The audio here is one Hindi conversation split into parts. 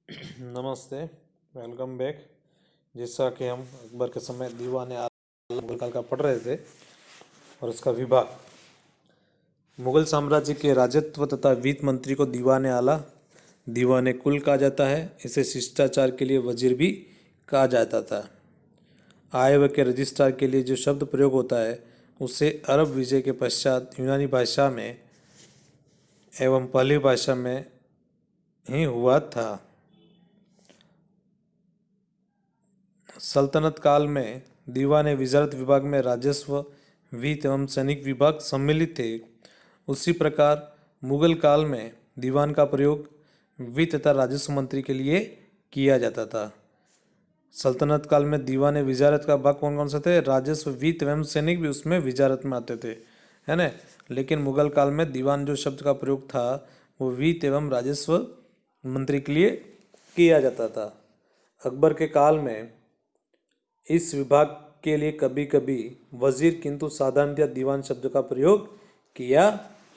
नमस्ते, वेलकम बैक। जैसा कि हम अकबर के समय दीवान आला मुगल काल का पढ़ रहे थे और उसका विभाग मुगल साम्राज्य के राजत्व तथा वित्त मंत्री को दीवान आला दीवान कुल कहा जाता है। इसे शिष्टाचार के लिए वजीर भी कहा जाता था। आय व्यय के रजिस्ट्रार के लिए जो शब्द प्रयोग होता है उसे अरब विजय के पश्चात यूनानी भाषा में एवं पाली भाषा में ही हुआ था। सल्तनत काल में दीवान वजारत विभाग में राजस्व, वित्त एवं सैनिक विभाग सम्मिलित थे। उसी प्रकार मुगल काल में दीवान का प्रयोग वित्त तथा राजस्व मंत्री के लिए किया जाता था। सल्तनत काल में दीवान वजारत का भाग कौन कौन से थे? राजस्व, वित्त एवं सैनिक भी उसमें वजारत में आते थे, है ना। लेकिन मुगल काल में दीवान जो शब्द का प्रयोग था वो वित्त एवं राजस्व मंत्री के लिए किया जाता था। अकबर के काल में इस विभाग के लिए कभी कभी वजीर किंतु साधारणतया दीवान शब्द का प्रयोग किया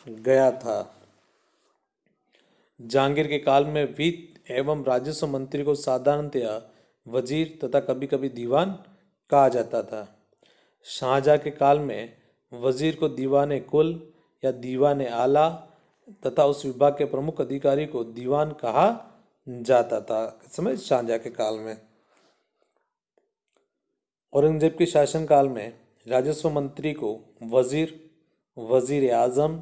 गया था। जहांगीर के काल में वित्त एवं राजस्व मंत्री को साधारणतया वजीर तथा कभी कभी दीवान कहा जाता था। शाहजहां के काल में वजीर को दीवान कुल या दीवान आला तथा उस विभाग के प्रमुख अधिकारी को दीवान कहा जाता था। समय शाहजहां के काल में औरंगजेब के शासनकाल में राजस्व मंत्री को वजीर, वजीर आजम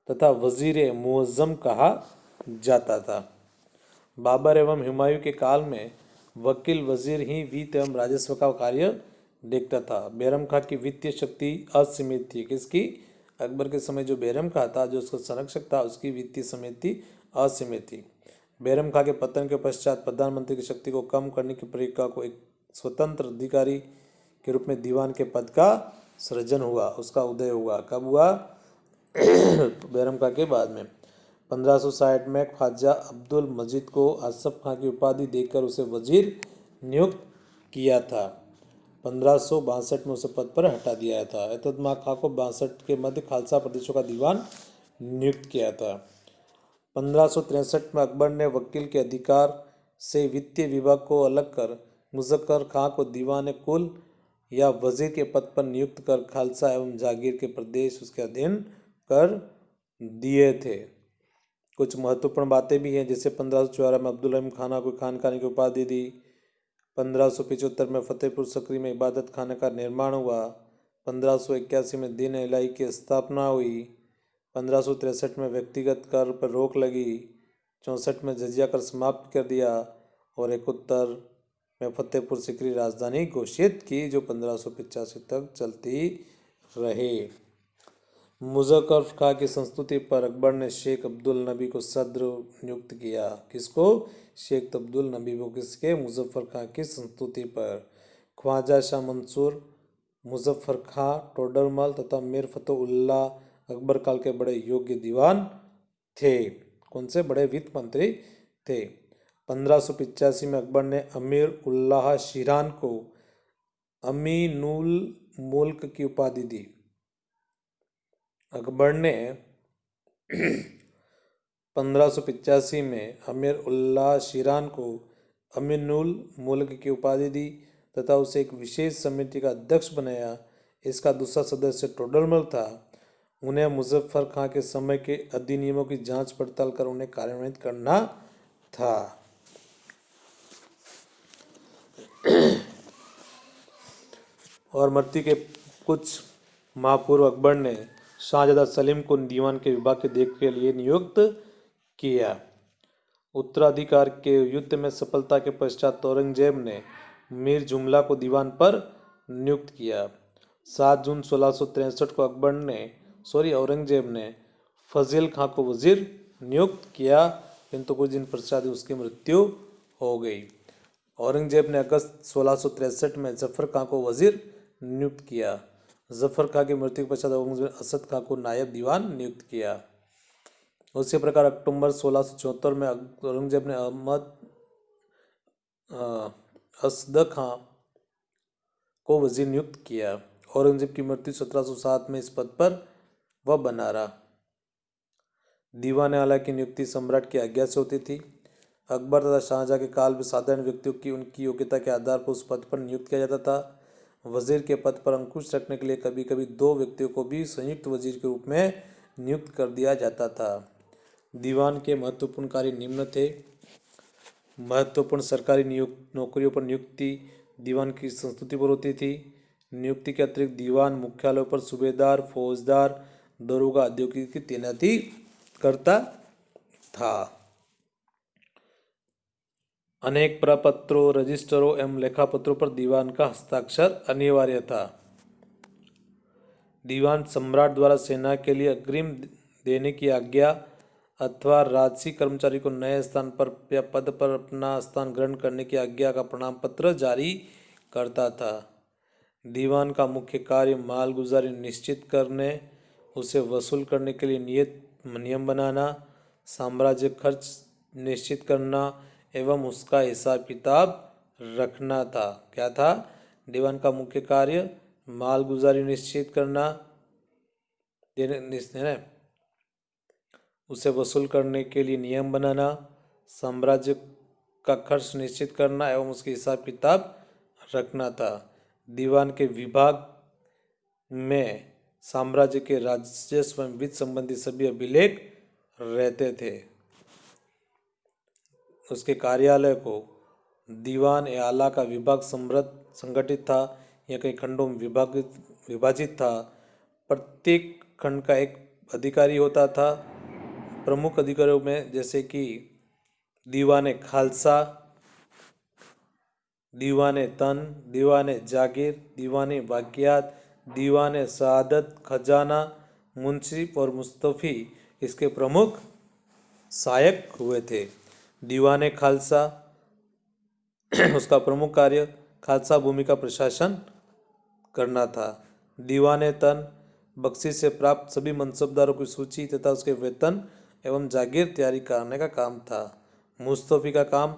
तथा वजीर मुअज्जम कहा जाता था। बाबर एवं हुमायूं के काल में वकील वजीर ही वित्त एवं राजस्व का कार्य देखता था। बैरम खां की वित्तीय शक्ति असीमित थी। किसकी? अकबर के समय जो बैरम खां था, जो उसका संरक्षक था, उसकी वित्तीय समिति असीमित थी। बैरम खां के पतन के पश्चात प्रधानमंत्री की शक्ति को कम करने की प्रक्रिया को एक स्वतंत्र अधिकारी के रूप में दीवान के पद का सृजन हुआ, उसका उदय हुआ। कब हुआ? बैरम खां के बाद में 1560 में ख्वाजा अब्दुल मजीद को आसफ खां की उपाधि देकर उसे वजीर नियुक्त किया था। 1562 में उसे पद पर हटा दिया था। एतदमा खां को 62 के मध्य खालसा प्रदेशों का दीवान नियुक्त किया था। 1563 में अकबर ने वकील के अधिकार से वित्तीय विभाग को अलग कर मुजफ्फर खां को दीवान कुल या वजीर के पद पर नियुक्त कर खालसा एवं जागीर के प्रदेश उसके अधीन कर दिए थे। कुछ महत्वपूर्ण बातें भी हैं, जैसे 1554 में अब्दुल रहीम खाना को खानकानी की उपाधि दी। 1575 में फतेहपुर सकरी में इबादत खाने का निर्माण हुआ। 1581 में दीन इलाही की स्थापना हुई। 1563 में व्यक्तिगत कर पर रोक लगी। 64 में जजिया कर समाप्त कर दिया और 71 में फतेहपुर सिकरी राजधानी घोषित की, जो 1585 तक चलती रही। मुजफ्फर खां की संस्तुति पर अकबर ने शेख अब्दुल नबी को सद्र नियुक्त किया। किसको? शेख अब्दुल नबी को। किसके? मुजफ्फर खां की संस्तुति पर। ख्वाजा शाह मंसूर, मुजफ्फर खां, टोडरमल तथा मीर फतेहुल्लाह अकबर काल के बड़े योग्य दीवान थे। कौन से? बड़े वित्त मंत्री थे। 1585 में अकबर ने अमीर उल्लाह शिरान को अमीनुल मुल्क की उपाधि दी। अकबर ने 1585 में अमीर उल्लाह शिरान को अमीनुल मुल्क की उपाधि दी तथा उसे एक विशेष समिति का अध्यक्ष बनाया। इसका दूसरा सदस्य टोडरमल था। उन्हें मुजफ्फर खां के समय के अधिनियमों की जांच पड़ताल कर उन्हें कार्यान्वित करना था। और मृत्यु के कुछ माह पूर्व अकबर ने शाहजादा सलीम को दीवान के विभाग के देख के लिए नियुक्त किया। उत्तराधिकार के युद्ध में सफलता के पश्चात औरंगजेब ने मीर जुमला को दीवान पर नियुक्त किया। 7 जून 1663 को औरंगजेब ने फजील खां को वजीर नियुक्त किया, किंतु कुछ दिन पश्चात उसकी मृत्यु हो गई। औरंगजेब ने अगस्त 1663 में जफर खां को वजीर नियुक्त किया। जफर खां की मृत्यु के पश्चात औरंगजेब ने असद खां को नायब दीवान नियुक्त किया। उसी प्रकार अक्टूबर 1674 में औरंगजेब ने अहमद असद खां को वजीर नियुक्त किया। औरंगजेब की मृत्यु 1707 में इस पद पर वह बना रहा। दीवान आला की नियुक्ति सम्राट की आज्ञा से होती थी। अकबर तथा शाहजहाँ के काल में साधारण व्यक्तियों की उनकी योग्यता के आधार पर उस पद पर नियुक्त किया जाता था। वजीर के पद पर अंकुश रखने के लिए कभी कभी दो व्यक्तियों को भी संयुक्त वजीर के रूप में नियुक्त कर दिया जाता था। दीवान के महत्वपूर्ण कार्य निम्न थे। महत्वपूर्ण सरकारी नौकरियों पर नियुक्ति दीवान की संस्तुति पर होती थी। नियुक्ति के अतिरिक्त दीवान मुख्यालयों पर सूबेदार, फौजदार, दरोगा आदि की तैनाती करता था। अनेक प्रपत्रों, रजिस्टरों एवं लेखापत्रों पर दीवान का हस्ताक्षर अनिवार्य था। दीवान सम्राट द्वारा सेना के लिए अग्रिम देने की आज्ञा अथवा राजसी कर्मचारी को नए स्थान पर या पद पर अपना स्थान ग्रहण करने की आज्ञा का प्रमाण पत्र जारी करता था। दीवान का मुख्य कार्य मालगुजारी निश्चित करने, उसे वसूल करने के लिए नियम बनाना, साम्राज्य खर्च निश्चित करना एवं उसका हिसाब किताब रखना था। क्या था? दीवान का मुख्य कार्य मालगुजारी निश्चित करना, उसे वसूल करने के लिए नियम बनाना, साम्राज्य का खर्च निश्चित करना एवं उसके हिसाब किताब रखना था। दीवान के विभाग में साम्राज्य के राजस्व एवं वित्त संबंधी सभी अभिलेख रहते थे। उसके कार्यालय को दीवान ए आला का विभाग संगठित था। यह कई खंडों में विभाजित था। प्रत्येक खंड का एक अधिकारी होता था। प्रमुख अधिकारियों में जैसे कि दीवाने खालसा, दीवाने तन, दीवाने जागीर, दीवाने बागियात, दीवाने सआदत, खजाना, मुंसिफ और मुस्तफ़ी इसके प्रमुख सहायक हुए थे। दीवाने खालसा उसका प्रमुख कार्य खालसा भूमि का प्रशासन करना था। दीवाने तन बख्शी से प्राप्त सभी मनसबदारों की सूची तथा उसके वेतन एवं जागीर तैयारी करने का काम था। मुस्तफ़ी का काम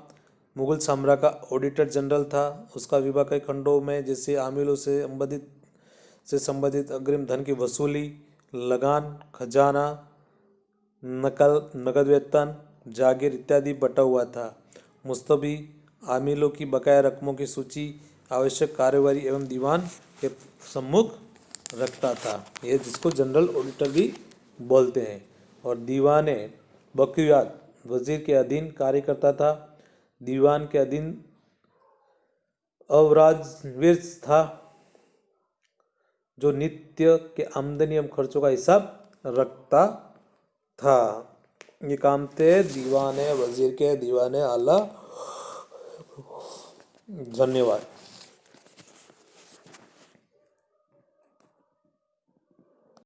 मुगल साम्राज्य का ऑडिटर जनरल था। उसका विभाग कई खंडों में जैसे आमिलों से संबंधित अग्रिम धन की वसूली, लगान, खजाना, नकद वेतन, जागीर इत्यादि बटा हुआ था। मुस्तफ़ी आमिलों की बकाया रकमों की सूची, आवश्यक कार्यवाही एवं दीवान के सम्मुख रखता था। यह जिसको जनरल ऑडिटर भी बोलते हैं। और दीवाने बकियात वजीर के अधीन कार्य करता था। दीवान के अधीन अवराजवीर था जो नित्य के आमदनी एवं खर्चों का हिसाब रखता था। ये काम थे दीवाने वजीर के, दीवाने आला। धन्यवाद।